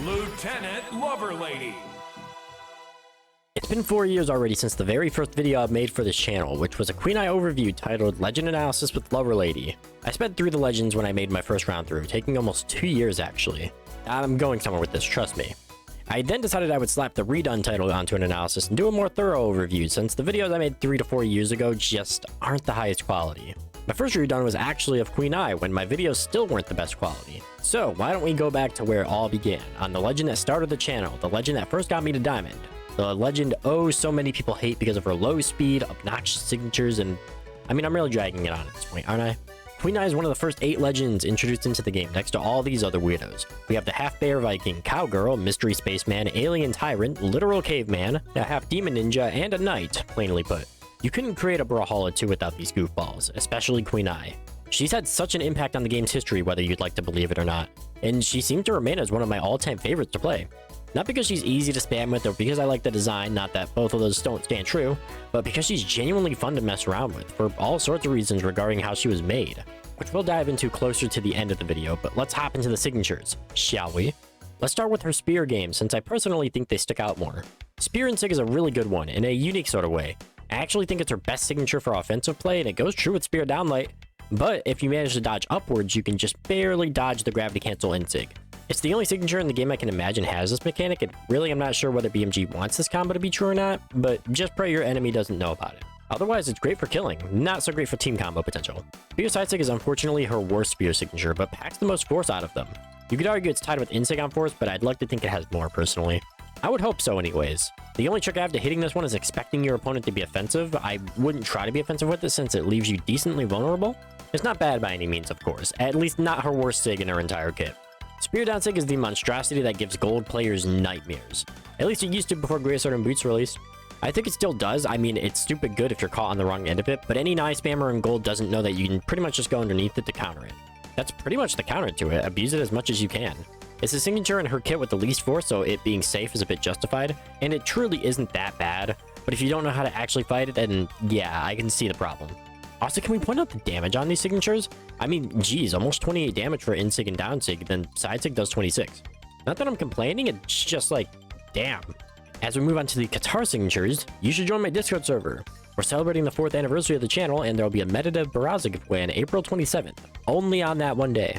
Lieutenant Loverlady. It's been 4 years already since the very first video I made for this channel, which was a Queen Eye overview titled Legend Analysis with Loverlady. I sped through the legends when I made my first round through, taking almost 2 years actually. I'm going somewhere with this, trust me. I then decided I would slap the redone title onto an analysis and do a more thorough overview, since the videos I made 3 to 4 years ago just aren't the highest quality. My first redone was actually of Queen Eye, when my videos still weren't the best quality. So why don't we go back to where it all began, on the legend that started the channel, the legend that first got me to Diamond. The legend so many people hate because of her low speed, obnoxious signatures, and I'm really dragging it on at this point, aren't I? Queen Eye is one of the first 8 legends introduced into the game, next to all these other weirdos. We have the half-bear Viking, cowgirl, mystery spaceman, alien tyrant, literal caveman, a half-demon ninja, and a knight, plainly put. You couldn't create a Brawlhalla 2 without these goofballs, especially Queen Eye. She's had such an impact on the game's history, whether you'd like to believe it or not, and she seems to remain as one of my all-time favorites to play. Not because she's easy to spam with or because I like the design, not that both of those don't stand true, but because she's genuinely fun to mess around with for all sorts of reasons regarding how she was made, which we'll dive into closer to the end of the video, but let's hop into the signatures, shall we? Let's start with her spear game, since I personally think they stick out more. Spear and Sig is a really good one, in a unique sort of way. I actually think it's her best signature for offensive play, and it goes true with spear downlight, but if you manage to dodge upwards, you can just barely dodge the gravity cancel in Sig. It's the only signature in the game I can imagine has this mechanic, and really I'm not sure whether BMG wants this combo to be true or not, but just pray your enemy doesn't know about it. Otherwise, it's great for killing, not so great for team combo potential. Spear side sig is unfortunately her worst spear signature, but packs the most force out of them. You could argue it's tied with insig on force, but I'd like to think it has more personally. I would hope so anyways. The only trick I have to hitting this one is expecting your opponent to be offensive. I wouldn't try to be offensive with it since it leaves you decently vulnerable. It's not bad by any means, of course, at least not her worst sig in her entire kit. Spear down sig is the monstrosity that gives gold players nightmares. At least it used to before Great Sword and Boots released. I think it still does. It's stupid good if you're caught on the wrong end of it, but any Nigh spammer in gold doesn't know that you can pretty much just go underneath it to counter it. That's pretty much the counter to it. Abuse it as much as you can. It's a signature in her kit with the least force, so it being safe is a bit justified, and it truly isn't that bad, but if you don't know how to actually fight it, then yeah, I can see the problem. Also, can we point out the damage on these signatures? Geez, almost 28 damage for insig and downsig, then sidesig does 26. Not that I'm complaining, it's just like, damn. As we move on to the Katars signatures, you should join my Discord server. We're celebrating the 4th anniversary of the channel, and there will be a Meditative Baraza giveaway on April 27th, only on that one day.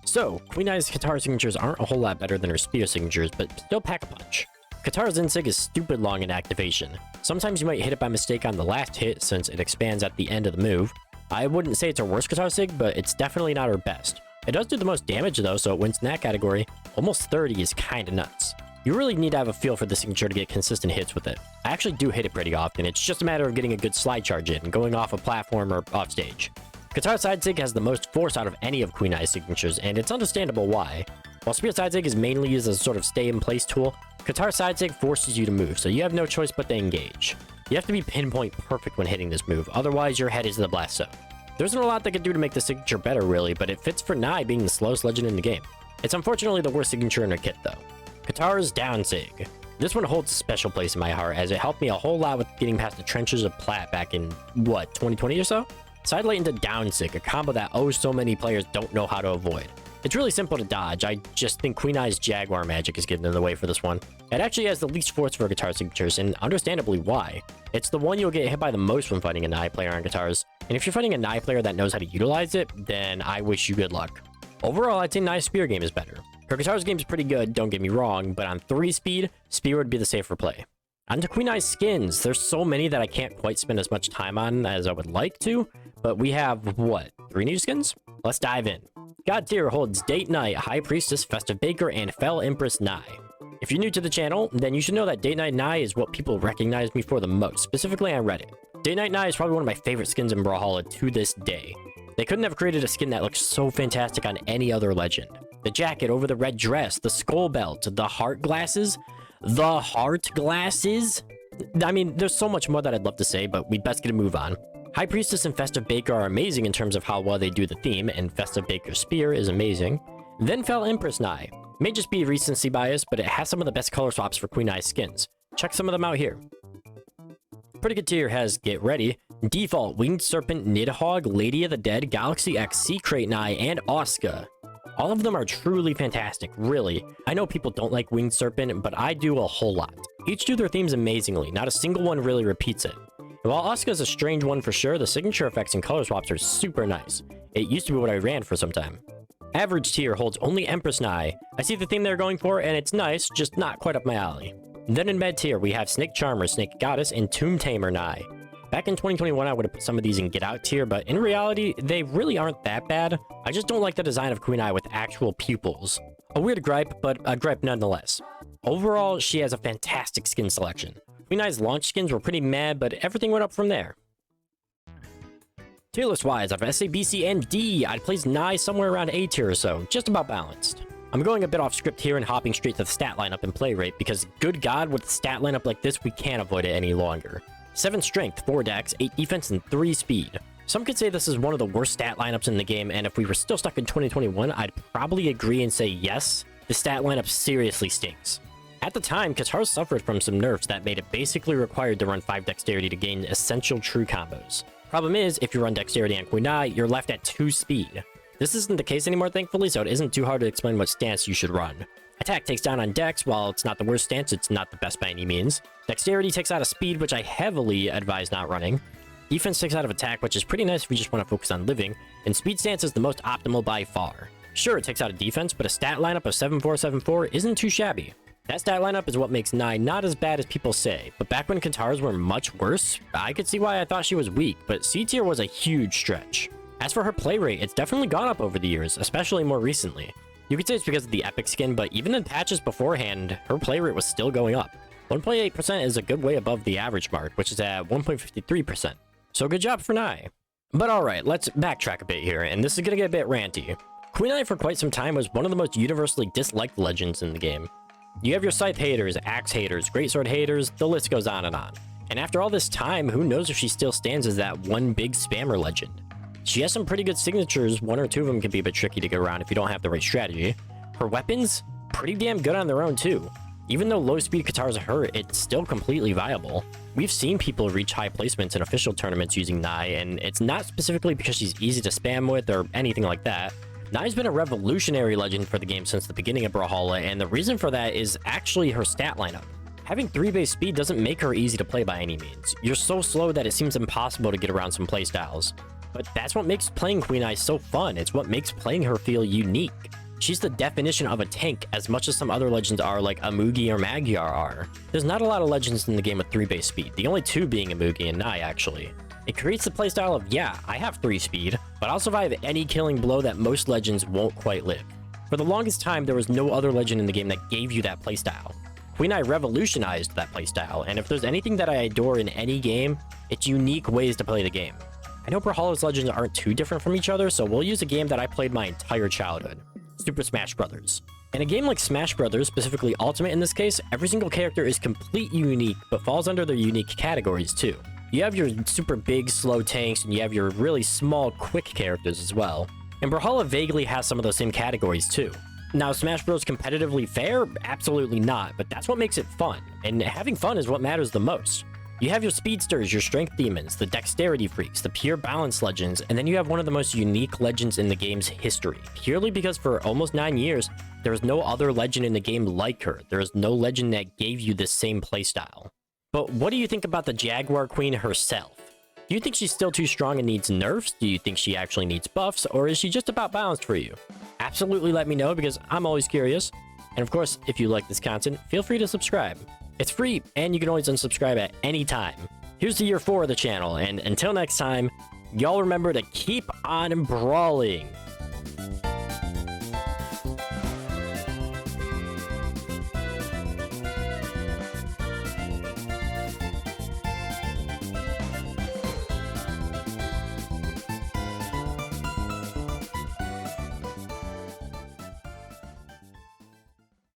So, Queen Eye's Katars signatures aren't a whole lot better than her spear signatures, but still pack a punch. Katars insig is stupid long in activation. Sometimes you might hit it by mistake on the last hit since it expands at the end of the move. I wouldn't say it's her worst Katar sig, but it's definitely not her best. It does do the most damage though, so it wins in that category. Almost 30 is kinda nuts. You really need to have a feel for the signature to get consistent hits with it. I actually do hit it pretty often, it's just a matter of getting a good slide charge in, going off a platform or off stage. Katar side sig has the most force out of any of Queen Eye's signatures, and it's understandable why. While Spear side sig is mainly used as a sort of stay-in-place tool, Katar side sig forces you to move, so you have no choice but to engage. You have to be pinpoint perfect when hitting this move, otherwise your head is in the blast zone. There isn't a lot they could do to make the signature better really, but it fits for Nye being the slowest legend in the game. It's unfortunately the worst signature in her kit though. Katar's down sig. This one holds a special place in my heart as it helped me a whole lot with getting past the trenches of Plat back in, 2020 or so? Side late into down sig, a combo that so many players don't know how to avoid. It's really simple to dodge, I just think Queen Eye's Jaguar magic is getting in the way for this one. It actually has the least force for guitar signatures, and understandably why. It's the one you'll get hit by the most when fighting a Nye player on guitars, and if you're fighting a Nye player that knows how to utilize it, then I wish you good luck. Overall, I'd say Nye's spear game is better. Her guitars game is pretty good, don't get me wrong, but on 3 speed, spear would be the safer play. On to Queen Eye's skins, there's so many that I can't quite spend as much time on as I would like to, but we have, 3 new skins? Let's dive in. God tier holds Date Night, High Priestess, Festive Baker, and Fell Empress Nye. If you're new to the channel, then you should know that Date Night Nye is what people recognize me for the most, specifically on Reddit. Date Night Nye is probably one of my favorite skins in Brawlhalla to this day. They couldn't have created a skin that looks so fantastic on any other legend. The jacket over the red dress, the skull belt, the heart glasses. There's so much more that I'd love to say, but we'd best get a move on. High Priestess and Festive Baker are amazing in terms of how well they do the theme, and Festive Baker's spear is amazing. Then Fell Empress Nye. May just be recency bias, but it has some of the best color swaps for Queen Eye skins. Check some of them out here. Pretty good tier has Get Ready, Default, Winged Serpent, Nidhogg, Lady of the Dead, Galaxy X, Secret Nye, and Oscar. All of them are truly fantastic, really. I know people don't like Winged Serpent, but I do a whole lot. Each do their themes amazingly, not a single one really repeats it. And while Asuka's a strange one for sure, the signature effects and color swaps are super nice. It used to be what I ran for some time. Average tier holds only Empress Nai. I see the theme they're going for, and it's nice, just not quite up my alley. Then in mid tier, we have Snake Charmer, Snake Goddess, and Tomb Tamer Nai. Back in 2021, I would have put some of these in Get Out tier, but in reality, they really aren't that bad. I just don't like the design of Queen Ai with actual pupils. A weird gripe, but a gripe nonetheless. Overall, she has a fantastic skin selection. Queen Ai's launch skins were pretty mad, but everything went up from there. Tier list wise, I've SA, B, C, and D. I'd place Nai somewhere around A tier or so, just about balanced. I'm going a bit off script here and hopping straight to the stat lineup and play rate, because good god, with a stat lineup like this, we can't avoid it any longer. 7 strength, 4 dex, 8 defense, and 3 speed. Some could say this is one of the worst stat lineups in the game, and if we were still stuck in 2021, I'd probably agree and say yes, the stat lineup seriously stinks. At the time, Katars suffered from some nerfs that made it basically required to run 5 dexterity to gain essential true combos. Problem is, if you run dexterity on Queen Ai, you're left at 2 speed. This isn't the case anymore, thankfully, so it isn't too hard to explain what stance you should run. Attack takes down on dex. While it's not the worst stance, it's not the best by any means. Dexterity takes out of speed, which I heavily advise not running. Defense takes out of attack, which is pretty nice if you just want to focus on living. And speed stance is the most optimal by far. Sure, it takes out of defense, but a stat lineup of 7-4-7-4 isn't too shabby. That stat lineup is what makes Nai not as bad as people say, but back when Katars were much worse, I could see why I thought she was weak, but C tier was a huge stretch. As for her play rate, it's definitely gone up over the years, especially more recently. You could say it's because of the epic skin, but even in patches beforehand, her play rate was still going up. 1.8% is a good way above the average mark, which is at 1.53%. So good job for Nai. But alright, let's backtrack a bit here, and this is gonna get a bit ranty. Queen Ai for quite some time was one of the most universally disliked legends in the game. You have your Scythe haters, Axe haters, Greatsword haters, the list goes on. And after all this time, who knows if she still stands as that one big spammer legend. She has some pretty good signatures, 1 or 2 of them can be a bit tricky to get around if you don't have the right strategy. Her weapons, pretty damn good on their own too. Even though low speed Katars hurt, it's still completely viable. We've seen people reach high placements in official tournaments using Nai, and it's not specifically because she's easy to spam with or anything like that. Nai's been a revolutionary legend for the game since the beginning of Brawlhalla, and the reason for that is actually her stat lineup. Having 3 base speed doesn't make her easy to play by any means. You're so slow that it seems impossible to get around some playstyles. But that's what makes playing Queen Ai so fun. It's what makes playing her feel unique. She's the definition of a tank as much as some other legends are, like Amugi or Magyar are. There's not a lot of legends in the game with 3 base speed, the only 2 being Amugi and Nai actually. It creates the playstyle of, yeah, I have 3 speed, but I'll survive any killing blow that most legends won't quite live. For the longest time, there was no other legend in the game that gave you that playstyle. Queen Ai revolutionized that playstyle, and if there's anything that I adore in any game, it's unique ways to play the game. I know Brawlhalla's legends aren't too different from each other, so we'll use a game that I played my entire childhood. Super Smash Bros. In a game like Smash Bros, specifically Ultimate in this case, every single character is completely unique, but falls under their unique categories too. You have your super big, slow tanks, and you have your really small, quick characters as well. And Brawlhalla vaguely has some of those same categories too. Now, Smash Bros competitively fair? Absolutely not, but that's what makes it fun, and having fun is what matters the most. You have your speedsters, your strength demons, the dexterity freaks, the pure balance legends, and then you have one of the most unique legends in the game's history, purely because for almost 9 years, there is no other legend in the game like her. There is no legend that gave you this same playstyle. But what do you think about the Jaguar Queen herself? Do you think she's still too strong and needs nerfs? Do you think she actually needs buffs, or is she just about balanced for you? Absolutely let me know, because I'm always curious. And of course, if you like this content, feel free to subscribe. It's free, and you can always unsubscribe at any time. Here's to year 4 of the channel, and until next time, y'all remember to keep on brawling.